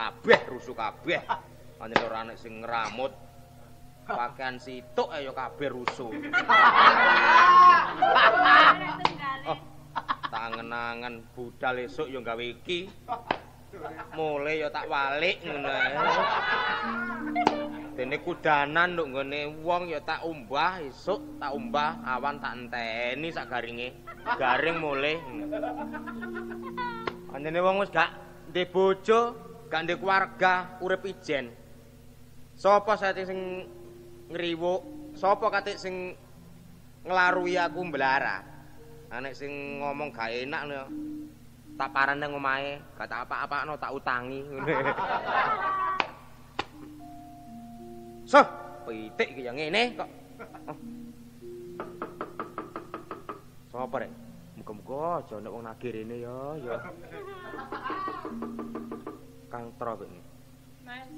kabeh rusuh kabeh. Pancen ora ana sing ngramut. Pakaian situk ya kabeh rusuh. Oh, tangen-angen budal esuk ya gawe iki. Mulai ya tak walik ngono ae. Dene kudanan nduk nggone wong ya tak umbah esuk, tak umbah awan tak enteni sak garinge. Garing mulai. Anjene wong wis gak ndek bojo, gak ndek keluarga, urip ijen. Sapa sate sing ngriwuk? Sapa kate sing nglarui aku mblara? Nek sing ngomong gak enak lho. Tak paran nang omahe, gak tak apa-apakno, tak utangi ngene. Soh, pitik iki ya ngene kok. Oh. Sapa rek? Muga-muga aja nek wong nagih rene ya. Kang Tro kok iki. Mas,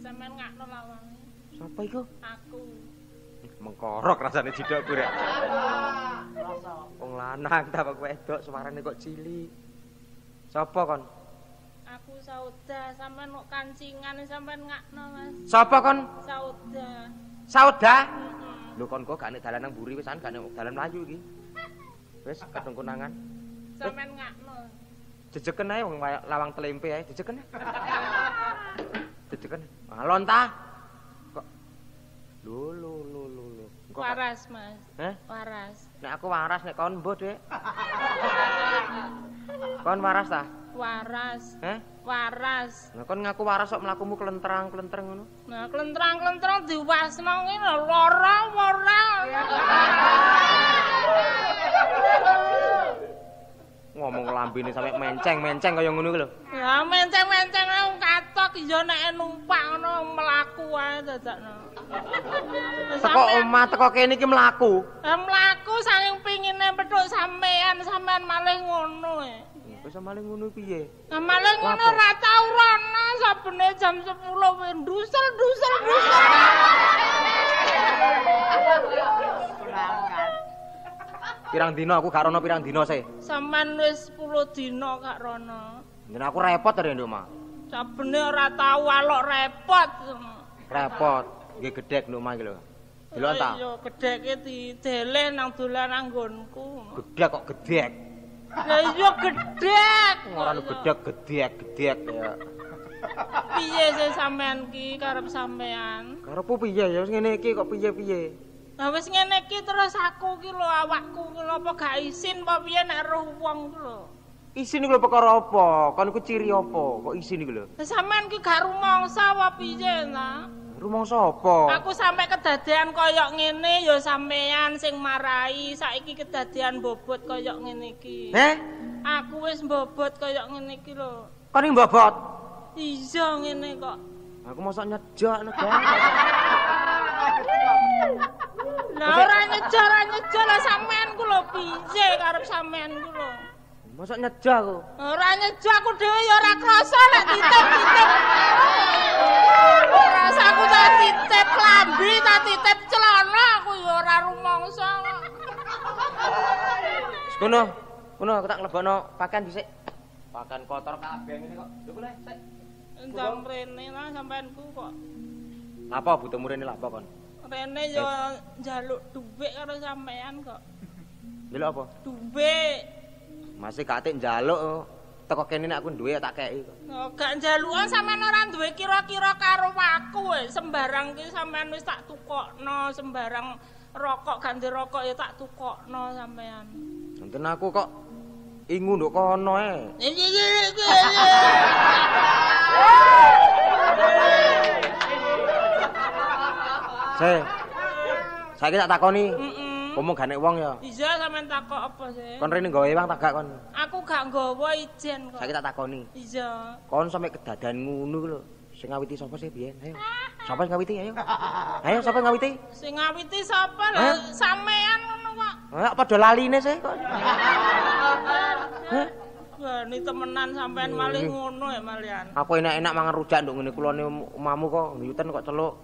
sampean ngakno lawange. Sapa iku? Aku. Mengkorok rasane jidokku rek. Wong lanang ta kok wedok suarane kok cilik. Sapa kon? Aku Sauda, sampean kok kancingan sampean ngakno, Mas. Sapa kon? Sauda. Sauda? Lho kon kok gak nek dalan nang mburi wisan gak nek dalan mlayu iki. Wis kadung konangan. Sampean ngakno. Jejeken ae wong lawang telempe ae jejeken. Jejeken. Alon ta? Kok lho. Waras, Mas. Heh? Waras. Nek aku waras nek kon mbuh, Dek. Kon waras ta? Waras. Heh? Waras. Nah kon ngaku waras kok mlakumu klentrang-klentreng ngono. Nah, klentrang-klentrang diwasno ngene lara ora. Ngomong lambene sampe menceng-menceng kaya ngono iki lho. Ya menceng-menceng wong katok ya nek numpak ngono mlaku ae dadakno. Teko omah teko kene iki mlaku. Mlaku saking pingine petuk sampean malih ngono e. Wis malih ngono piye? Nah malih ngono ora tau rono sabene jam 10 wis ndusel. Pirang dina aku gak rono pirang dina sih. Sampean wis 10 dina gak rono. Yen aku repot to nduk omah. Sabene ora tau alok repot. Repot, nggih gedhek nduk omah iki lho. Delok ta? Yo gedheke dideleh nang dolan anggonku. Gedhek kok gedhek. Lah iya gedhek. Ora ono gedhek ya. Piye sih sampean ki karep sampean? Karepku piye ya wis ngene iki kok piye-piye. Lah wis ngene iki terus aku ki lho awakku ki lho apa gak isin apa piye nek roh wong ki lho. Isin iki lho perkara apa? Kon iku ciri apa? Kok isin iki lho? Lah sampean ki gak rumangsa apa piye ta? Rumangsa apa? Aku sampe kedadean koyok ngene ya sampean sing marai saiki kedadean bobot koyok ngene iki. Aku wis bobot koyok ngene iki lho. Kon iki bobot? Iya ngene kok. Aku mosok nyejak negara. Lah ora nyejak lah sampean ku lho piye karep sampean ku lho. Mosok nyejak aku. Ora nyejak aku dhewe ya ora krasa lek titip. Ora rasa aku tak titip klambi, tak titip celana aku ya ora rumangsa. Wis kono aku tak mlebokno pakaian dhisik. Pakaian kotor kabeh ngene kok. Lho kule sik. Ndang rene lah sampeanku kok. Apa butuhmu rene lha apa kon? Rene ya njaluk dhuwit karo sampean kok. Njaluk apa? Dhuwit. Masih gak atik njaluk. Teko kene nek aku duwe tak kei kok. Oh, gak njalukan sampean ora duwe kira-kira karo aku sembarang ki sampean wis tak tukokno, sembarang rokok ganti rokok ya tak tukokno sampean. Enten aku kok ingu nduk kono e. Saiki tak takoni. Ngomong gak nek wong ya. Iya sampean takok apa sih? Kon rene gawe wang tak gak kon. Aku gak nggawa ijen kok. Saiki tak takoni. Iya. Kon sampe kedadan ngono lho. Sing ngawiti sapa sih biyen? Ayo. Sapa sing ngawiti ayo? Ayo sapa ngawiti? Sing ngawiti sapa lho? Sampean ngono kok. Lah padha laline sih kok. Hah? Wani temenan sampean malih ngono ya malian. Aku enak-enak mangan rujak nduk ngene kulone omahmu kok nyuten kok celuk.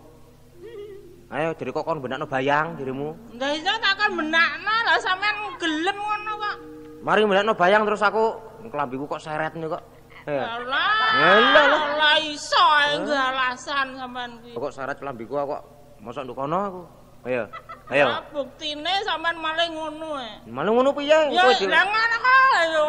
Ayo jadi kok kon benakno bayang dirimu. Lah iya tak kon benakno lah sampean gelem ngono kok. Mari benakno bayang terus aku klambiku kok seret nih kok. Lah iso ae alasan sampean kuwi. Kok syarat lambiku kok mosok ndukono aku. Ayo. Ayo. Buktine sampean malah ngono ae. Malah ngono piye? Ya lah ngono kae yo.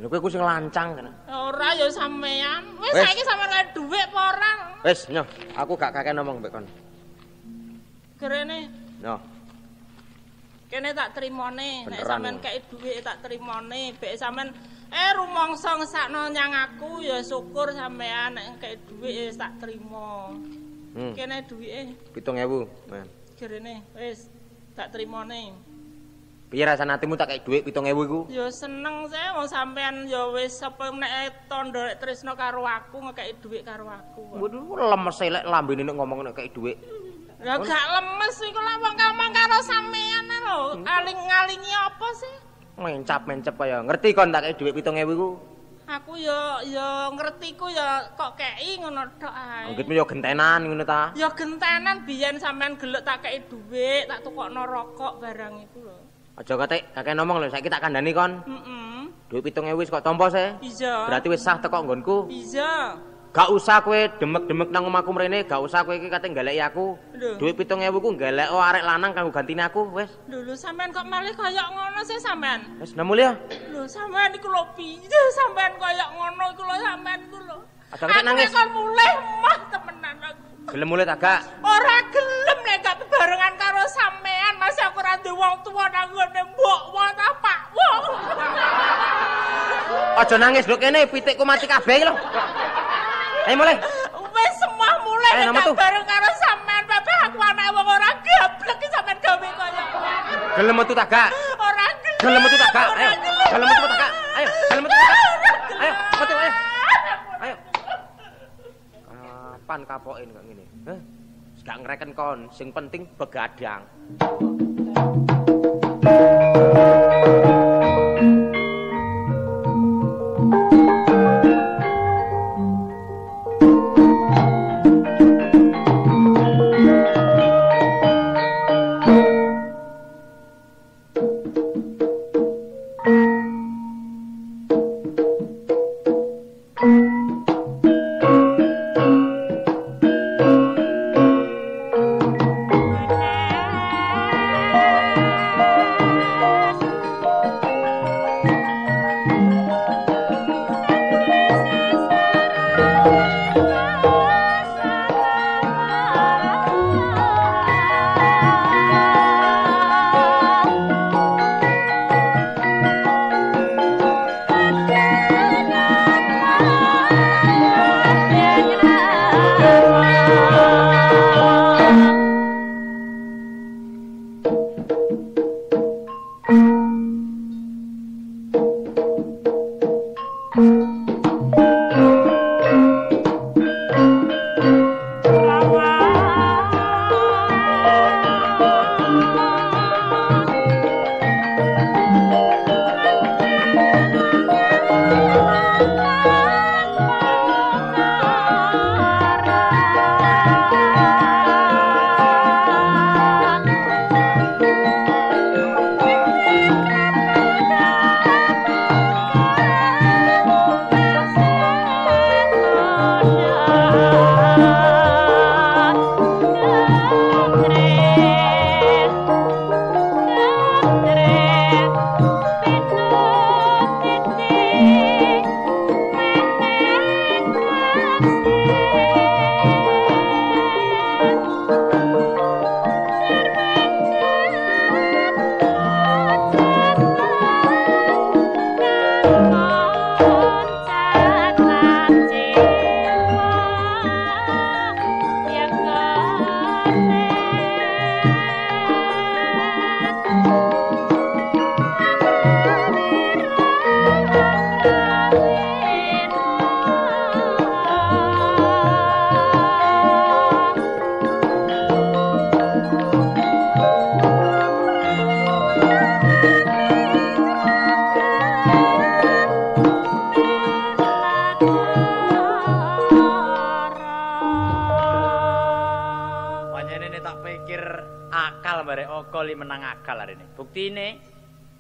Lha kowe ku sing lancang kan. Ora ya sampean. Wis saiki sampean kaya dhuwit apa ora? Wis, nyoh, aku gak kakek ngomong mbek kon. Gerene. Nyoh. Kene tak trimone, nek Beneran, sampean kei dhuwit tak trimone, bek sampean rumangsa ngesakno nyang aku ya syukur sampean nek kei dhuwit wis tak trimo. Kene dhuwite 7.000, men. gerene wis tak trimone. Piye rasane atimu tak kei dhuwit 7.000 iku? Ya seneng saya wong sampean ya wis apa nek tandha tresno karo aku ngekeki dhuwit karo aku. Waduh, lemes elek lambene nek ngomong nek kei dhuwit. Lah gak lemes iku lah wong ngomong karo sampean lho. Aling-alingi apa sih? Mencap-mencep kaya. Ngerti kon tak kei dhuwit 7.000 iku? Aku ya ngerti ku ya kok kei ngono tok ae. Anggitmu ya gentenan ngono ta? Ya gentenan biyen sampean gelek tak kei dhuwit, tak tukokno rokok barang iku lho. Aja katik kakek ngomong lho, saiki tak kandhani kon. Dhuwit 7.000 wis kok tampa se? Bisa. Berarti wis sah teko nggonku. Bisa. Gak usah kowe demek-demek nang omahku mrene, gak usah kowe iki kate galeki aku. Dhuwit 7.000 ku galek arek lanang kanggo gantine aku, wis. Lho sampean kok malih kaya ngono sih sampean? Wis nemu ya. Lho sampean iku lho piye sampean kaya ngono iku lho sampean iku lho. Aja kate nangis. Aku mulih mah temenan aku. Gelem mulih ta gak? Ora gelem nek gak bebarengan karo sampean, Mas aku ora duwe wong tuwa nang ngene mbok wae ta Pak. Wong. Aja nangis lho kene pitikku mati kabeh iki lho. Ayo mulai. Wis semua mulai nek bareng karo sampean, Bapak aku anake wong ora gablek iki sampean gawe kaya. Gelem metu ta gak? Ora gelem. Gelem metu ta gak? Ayo. Gelem metu ta gak? Ayo, gelem metu ta gak? Ayo, metu ayo. Ayo. Kapan kapoke kok ngene? Heh. Gak ngreken kon, sing penting begadang.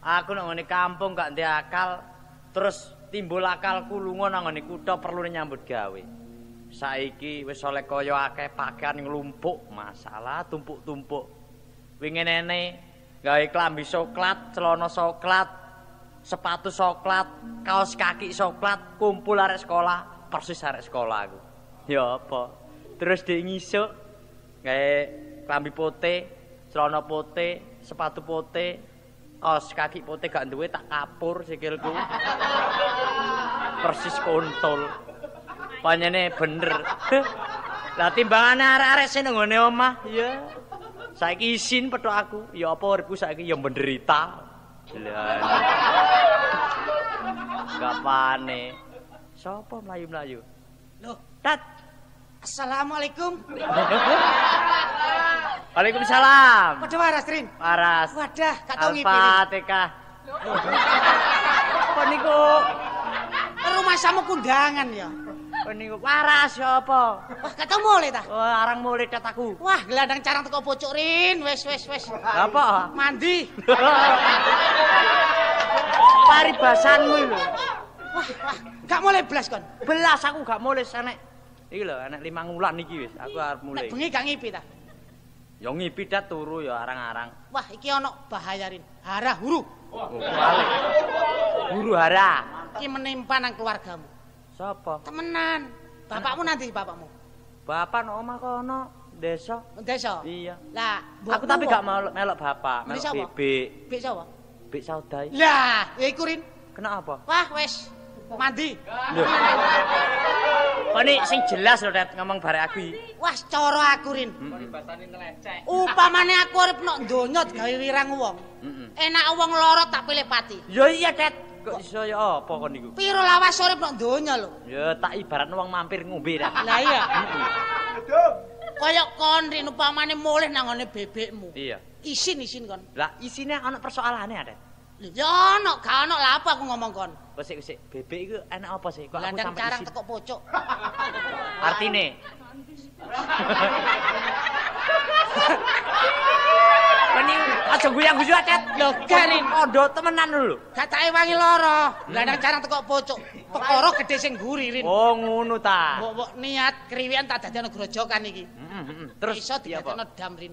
Aku nang ngene kampung gak ndek akal, terus timbul akalku lunga nang ngene kutha perlu nyambut gawe. Saiki wis oleh kaya akeh pakaian nglumpuk, masalah tumpuk-tumpuk. Wingi nene gawe klambi soklat, celana soklat, sepatu soklat, kaos kaki soklat, kumpul arek sekolah, persis arek sekolah aku. Ya apa? Terus dhek ngisuk gawe klambi putih, celana putih, sepatu putih, kaos kaki putih gak duwe tak kapur sikilku. Persis kontol. Panjene bener. Lah timbangane arek-arek sing nang ngene omah, ya. Saiki isin petuk aku, ya apa uripku saiki ya menderita. Lah. Gapane. Sopo mlayu-mlayu? Loh, Tat. Assalamualaikum. Waalaikumsalam. Padha waras, Trin. Waras. Wadah, gak tau ngipi. Al-Fatihah. Apa niku? Rumah samu kundangan ya. Apa niku? Waras ya apa? Wah, gak tau mulai ta? Wah, arang mulai tat aku. Wah, gelandang carang teko pojok, Rin. Wes. Apa? Mandi. Paribasanmu lho. Wah, gak mulai blas kon. Belas aku gak mulai enek. Iki lho, enek 5 wulan iki wis. Aku arep mulai. Nek bengi gak ngipi ta? Ya ngipi dat turu ya arang-arang. Wah, iki ana bahaya, Rin. Hara huru. Balik. Guru hara. Iki menimpa nang keluargamu. Sapa? Temenan. Bapakmu nanti bapakmu. Bapak nang omah kono, desa. Desa. Iya. Lah, Aku tapi gak melok bapak, melok sapa? bebek. Bek sapa? Bek saudai. Lah, ya iku, Rin. Kenapa? Wah, wes. Mandi. Lho. Kok nek sing jelas lho Tet ngomong barek aku iki. Wah, cara aku, Rin. Upamane aku urip nok donya gawe wirang wong. Enak wong lara tak pilih pati. Ya iya Tet. Kok iso ya apa kon niku? Piro lawas urip nok donya lho. Ya tak ibaratno wong mampir ngombe Tet. Lah iya. Kaya kon Rin upamane mulih nang ngone bebekmu. Iya. Isin kon. Lah isine ana persoalane Tet. Ya ono, gak ono lha apa aku ngomong kon. Wis bebek iku enak apa sih? Kok aku Landang sampe carang isin? teko pojok. Artine. Meni aja guyang-guyu Tet. Lho, Garin. Kondo temenan lho. Gak tak ewangi lara. Landang carang teko pojok. Perkara gedhe sing guri, Rin. Oh ngono ta. Mbok niat kriwian tak dadekno grojokan iki. Terus iso iya apa? didadekno dam, Rin.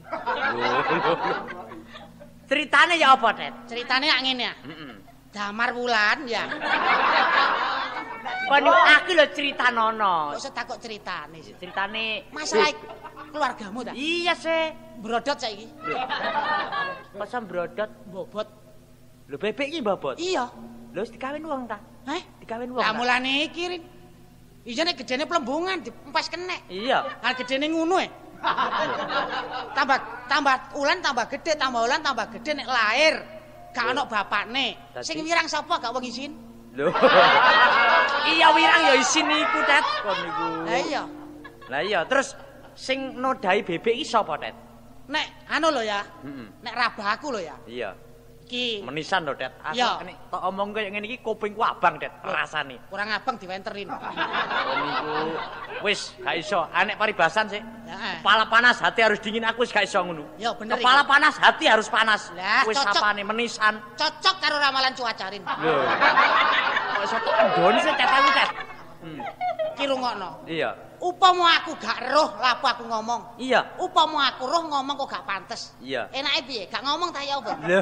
Ceritane ya apa, Tet? Ceritane yak ngene ya. Damar Wulan ya. Kon aku lho critanono. Kok iso takok ceritane sih? Ceritane Masalah keluargamu ta? Iya sih. Brodot saiki. Kok sambrodot Bobot. lho bebek iki mbobot. Iya. Lho wis dikawin wong ta? Heh? Dikawin wong. Lah ta? mulane iki, Rin. Iya nek gedene plembungan diempes kenek. Iya. Lah gedene ngono tambah ulan tambah gede, tambah ulan tambah gede nek lahir. Gak ono bapakne. Sing wirang sapa gak wong isin? Lho. Iya wirang ya isin iku, Tet. Kon niku. Lah iya. Lah iya, terus sing nodai bebek iki sapa, Tet? Nek anu lho ya. Nek rabahku lho ya. Iya. Iki Menisan lho, Tet. Aku Iya. nek tok omong kaya ngene iki kupingku abang, Tet, rasane. kurang abang diwenterin. Kon niku wis gak iso. Anek paribasan sih. Heeh. Kepala panas hati harus dingin, aku wis gak iso ngono. Ya bener Kepala iki. panas hati harus panas. Lah, Wis cocok. apane menisan. Cocok karo ramalan cuacarin. Lho. Kok iso tak ndoni sih Tet aku, Tet. Ki rungokno. Iya. Upama aku gak roh lapo aku ngomong. Iya. Upama aku roh ngomong kok gak pantes. Iya. Enake piye? Gak ngomong ta ya apa? Lho.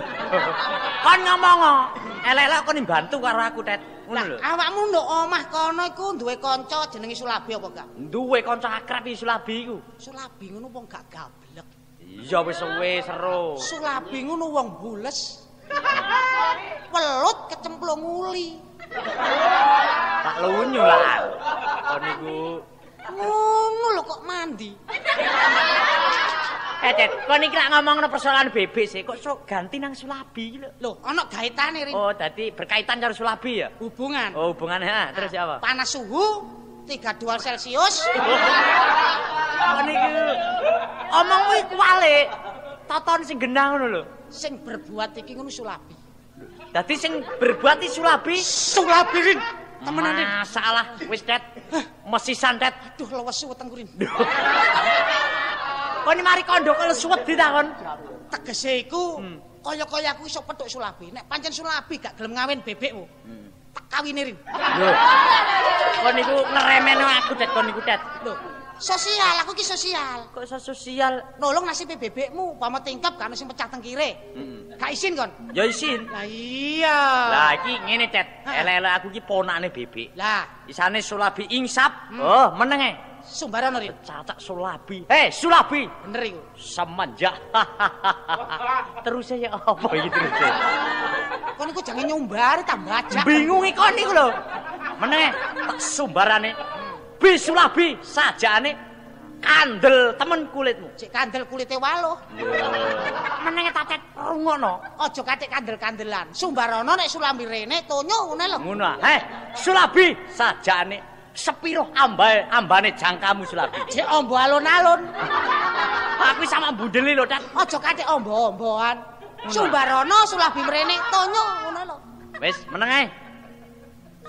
Kon ngomong kok. Elek-elek kon mbantu karo aku, Tet. Ngono Lah, lho. awakmu nduk omah kono iku duwe kanca jenenge Sulabi apa gak? Duwe kanca akrab iki Sulabi iku. Sulabi ngono wong gak gablek. Iya wis suwe seru. Sulabi ngono wong bules. Welut kecemplung uli. Tak lunyu lah. Kon niku Ngono lho kok mandi. Tet, kon iki lak ngomongno persoalan bebek sih, kok sok ganti nang Sulabi iki lho. Lho, ana gaitane Rin. Oh, dadi berkaitan karo Sulabi ya? Hubungan. Oh, hubungannya ha, terus ya apa? Panas suhu 32 Celcius. Kon niku omongmu iku walik. Toton sing genah ngono lho. Sing berbuat iki ngono Sulabi. Dadi sing berbuat iki Sulabi. Sulabi Rin. Temenan Rin. Masalah wis Tet. Mesisan Tet. Aduh lewesu wetengku Rin. Kon mari kondo kok suwedi ta kon? Tegese iku kaya-kaya aku iso petuk Sulabi. Nek pancen Sulabi gak gelem ngawin bebekmu. Tak kawine rin. Lho. Kon niku ngeremeno aku det kon niku det. Lho, sosial, aku ki sosial. Kok iso sosial? Nolong nasib bebekmu, pama tingkep kan sing pecah tengkire. Gak isin kon? Ya isin. Lah iya. Lah iki ngene det. Elek-elek aku ki ponakane bebek. Lah, Isane Sulabi insap. Oh, meneng e. Sumbaran rin. Cacak Sulabi. Sulabi. Bener iku. Semenjak. Terus ya apa iki terus? Kon iku jangan nyumbari tambah aja. Bingung kon niku lho. Meneh tak sumbarane. Bi Sulabi sajane kandel temen kulitmu. Cek kandel kulite waluh. Meneh tatet rungono. Aja katik kandel-kandelan. Sumbarana nek Sulabi rene tonyo ngene lho. Ngono. Sulabi sajane sepiro ambane jangkamu Sulabi. Cek ombo alun-alun. Aku sama mbundeli lho, Tat. Aja katik ombo-omboan. Sumbarana Sulabi mrene tonyo ngono lho. Wis meneng ae.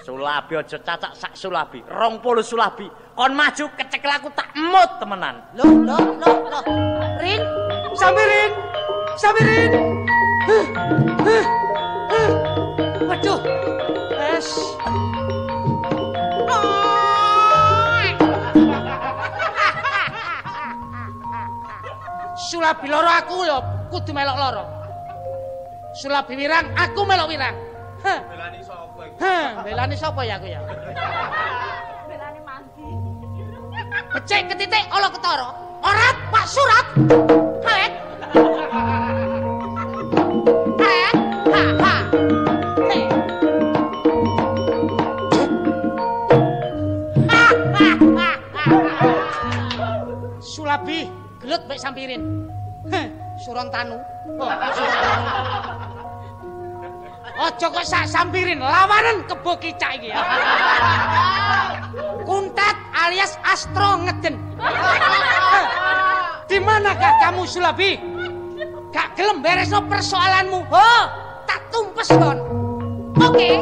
Sulabi aja cacak sak Sulabi. 20 Sulabi. Kon maju kecekel aku tak emut temenan. Lho. Rin, sambirin. Waduh. Wes. Sulabi loro aku ya kudu melok loro. Sulabi wirang, aku melok wirang. Belani sapa iki? Belani sapa ya aku ya? Belane mandi. Becik ketitik ala ketara. Orat Pak Surat. Hek. Ha. Hei. Sulabi gelut mek sampirin. Surong tanu. Aja kok sak sampirin lawanan kebo kicak iki ya. Kuntet alias Astro ngeden. Di manakah kamu Sulabi? Gak gelem beresno persoalanmu. Tak tumpes kon. Oke.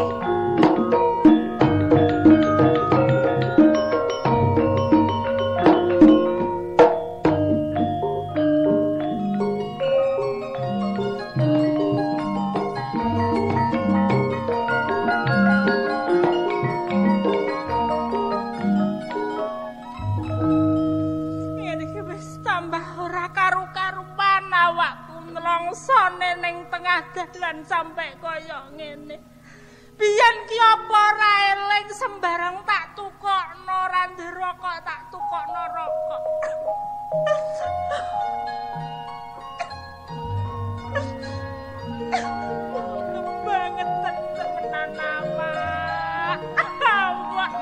Dalan sampai kaya ngene. Biyen ki apa ora eling sembarang tak tukokno randhe rokok tak tukokno rokok. Banget temenan nama. Awak.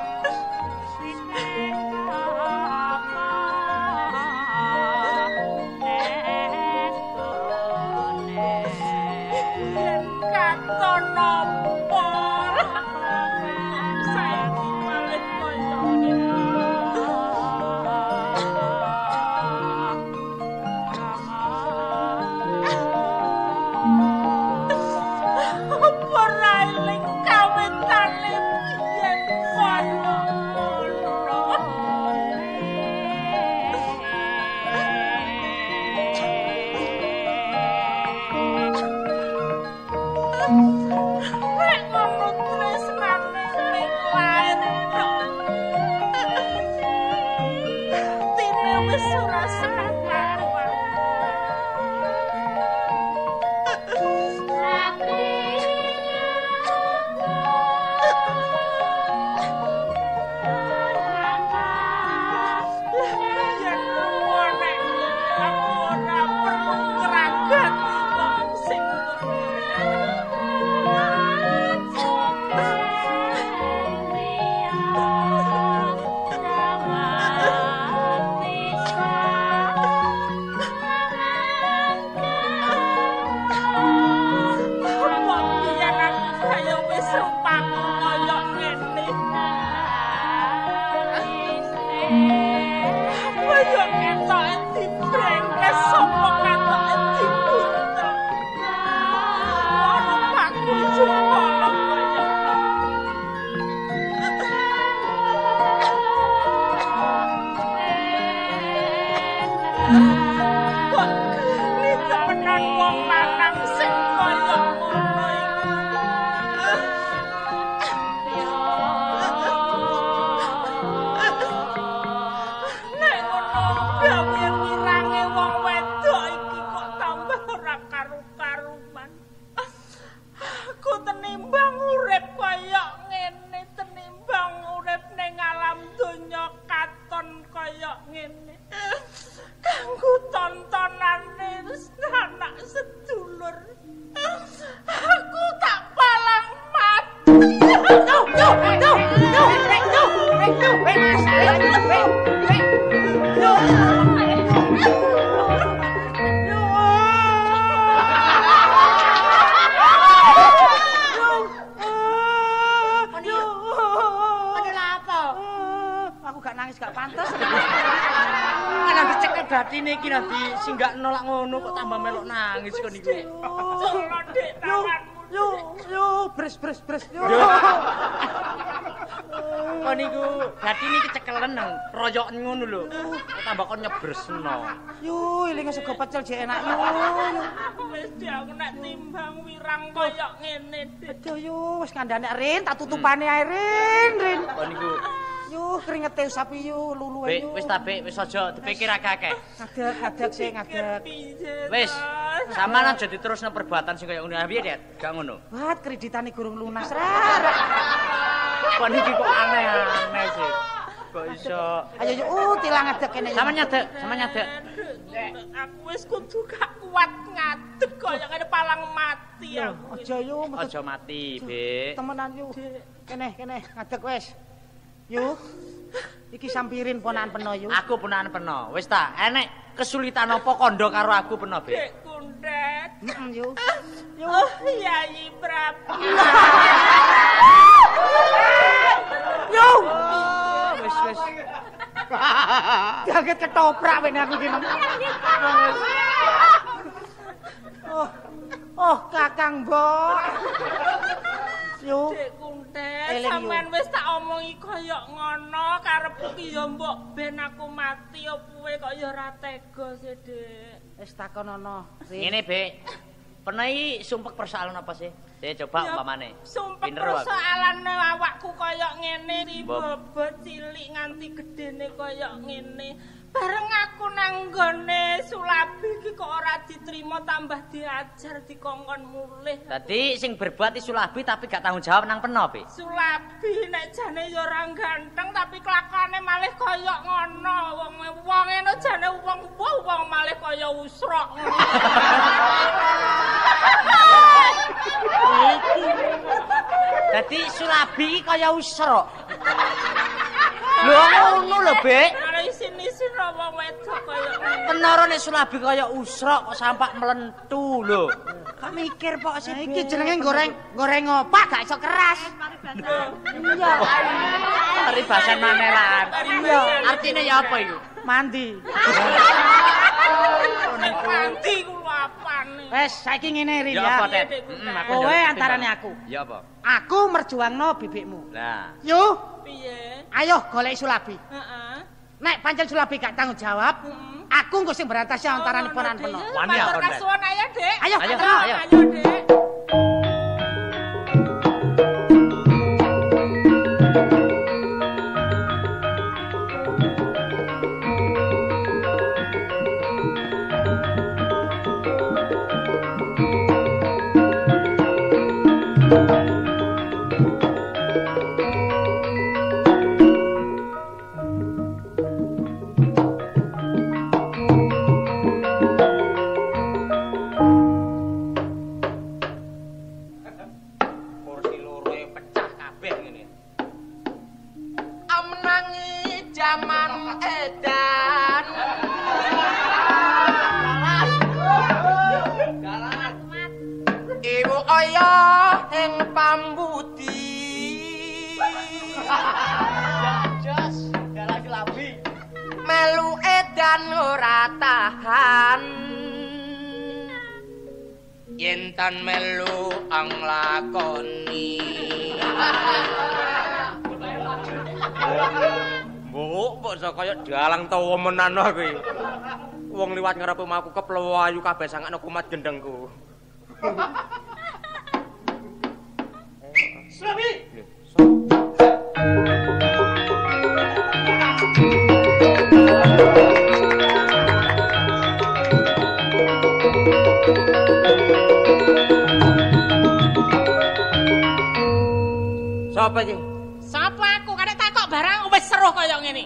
batine iki nanti singgak nolak ngono kok tambah melok nangis kon niku. Jolo Dik tanganmu. Yo, bres. Yo. Kon niku batine kecekelen nang royoken ngono lho. Kok tambah kon nyebresno. Yo, eling sego pecel jek enak yo. Wis Dik aku nek timbang wirang koyo ngene Dik. Aduh yo, wis kandhane Rin, tak tutupane ae Rin. Kon niku Yo, keringete sapi yo, luluwe yo. wis ta Bek, wis aja dipikir akeh-akeh. Ngadeg sih ngadeg. Wis, sampean aja diterusno perbuatan sing kaya ngono. Piye, Det? Gak ngono. Wat kreditane gurung lunas ra. Kon iki kok aneh-aneh sih. Kok iso. Ayo yo, tilang ngadeg kene. Sama nyadek. Aku wis kudu gak kuat ngadeg koyo ngene palang mati aku. Aja yo, Aja mati, Bek. temenan yo. Kene ngadeg wis. Yo. Iki sampirin ponakan peno yo. Aku ponakan peno. Wis ta, enek kesulitan apa kandha karo aku peno, Bek? Dik Kundet. Yo. Oh, Yayi Prabu. Yo. Wis. Kaget ketoprak wene aku iki. Oh, Kakang Mbok. Yo. Dik Kundet, Eling, sampean wis tak omongi koyo ngono, karepku ki ya mbok ben aku mati opo kok ya ora tega sih, Dik. Wis takonono. Ngene, Bek. Peno iki sumpek persoalan apa sih? Coba umpamane. Sumpek Pinter aku. persoalane awakku koyo ngene, bobot cilik nganti gedene koyo ngene. Bareng aku nang nggone Sulabi iki kok ora diterima tambah diajar dikongkon mulih. Dadi sing berbuat iku Sulabi tapi gak tanggung jawab nang peno, Bek. Sulabi nek jane ya ora ganteng tapi kelakuane malih kaya ngono. Wong eno jane wong malih kaya usrok. Dadi Sulabi iki kaya usrok. Lho ngono lho, Bek. Ora isin-isin wong wedok kaya ngono. Penara nek Sulabi kaya usrok kok sampak melentu lho. Gak mikir pok sih. Iki jenenge goreng opak gak iso keras. Iya. Paribasan manelan. Iya. Artine ya apa iku? Mandi. Mandi kulo apane. Wes saiki ngene Rin Ya ya. apa, Tet? Aku Kowe njawab antarane timbang. aku. Ya apa? Aku merjuangno bibikmu. Nah, Yo, Piye? ayo golek Sulabi. Heeh. Nek pancen Sulabi gak tanggung jawab, aku engko sing berantas antarane ponan peno. Wani aku, Matur Nek. kasuwun ayo, Dik. Ayo, Ayo, ayo. ayo. Ayo, Dik. Kursi loro pecah kabeh ngene. Amenangi jaman edan. Ibu aya ing pambudi. Jos, dalah Sulabi. Melu edan ora tahan. Yen tan melu ang lakoni. Mbok iso kaya dalang tawa menan aku iki. Wong liwat ngarep omahku keplewayu kabeh sangakno kumat gendengku. Sulabi. Sapa iki? Sapa aku kadek takok barang wis seruh kaya ngene.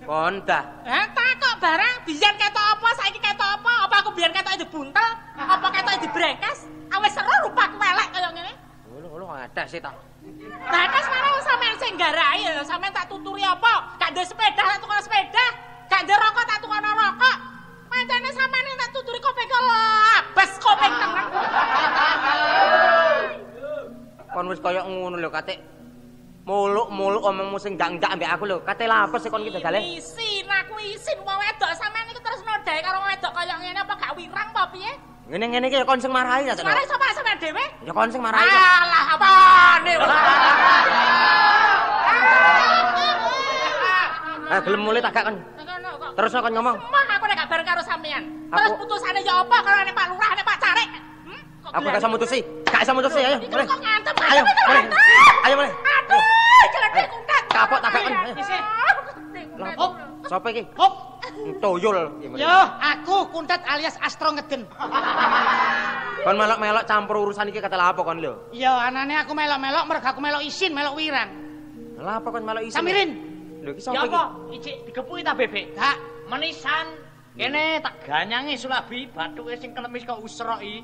Kondah. Hah, takok barang biyen ketok apa saiki ketok apa? Apa aku biyen ketok dibuntel? Apa ketok dibrengkes? Wis seruh rupaku elek kaya ngene. Lho ada sih ta. Lah kas marang sampean sing garai ya, sampean tak tuturi apa? Gak ndek sepeda tak tukang sepeda. Gak ndek rokok tak tukang rokok. Pancene sampean tak tuturi kopeng kelabas kopeng tengen. Kon wis kaya ngono lho katik. Muluk-muluk omongmu sing ndak-ndak ambek aku lho. Kate lapes kon iki dadale. Isin aku isin wong wedok sampean iki terus no gawe karo wedok kaya ngene apa gak wirang apa piye? Ngene-ngene iki kon sing marahi ta. Marahi sapa sampean dhewe? Ya kon sing marahi. Alah apane? Gelem mulih tak gak kon. Terus kon ngomong. Mah aku nek gak bareng karo sampean. Terus putusane ya apa karo nek Pak Lurah nek Pak Carek? Aku gak iso mutusi. Gak iso mutusi ayo. Mulai. Kok ngantem. Ayo. Ayo mulai. Aduh, jelek kuntat. Kapok tak gak kon. Hop. Sopo iki? Hop. Tuyul. Yo, aku Kuntat alias Astro Ngeden. Kon melok-melok campur urusan iki kata apa kon lho? Yo, anane aku melok-melok mergo aku melok isin, melok wirang. Lah apa kon melok isin? Samirin. Lho iki sapa Ya iki? apa? Icik digepuki ta Bebek? Gak. Menisan kene tak ganyangi Sulabi bathuke sing klemis kok usroki.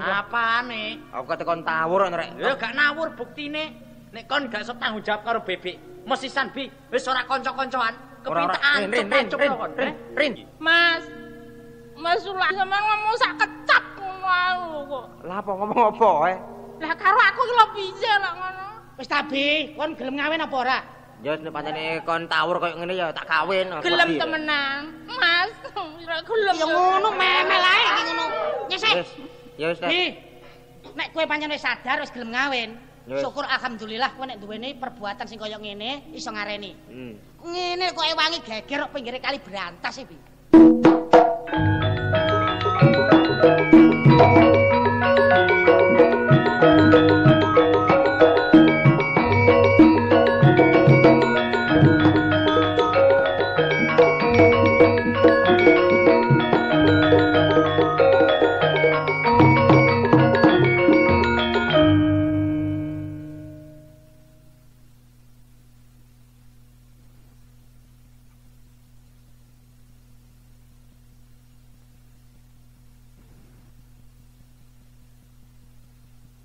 Apane? Aku kate kon tawur rek. Ya gak nawur buktine. Nek kon gak iso tanggung jawab karo Bebek. Mesisan Bi, wis ora kanca-kancoan. Kepintaan kon. Rin. Mas Sulah sampean ngomong sak kecap ngono kok. Lah apa ngomong apa Lah karo aku iki lho piye lho ngono. Wis tabi, kon gelem ngawin apa ora? Ya nek pancene kon tawur koyo ngene ya tak kawin. Gelem temenan. Mas, ora gelem. Ya ngono memel ae iki ngono. Nyesek. Ya wis. Bi. Nek kowe pancen wis sadar wis gelem ngawin, Yes. syukur alhamdulillah kowe nek duweni perbuatan sing kaya ngene iso ngareni. Hmm. Ngene kok wangi geger kok pinggire kali Brantas iki, Bi.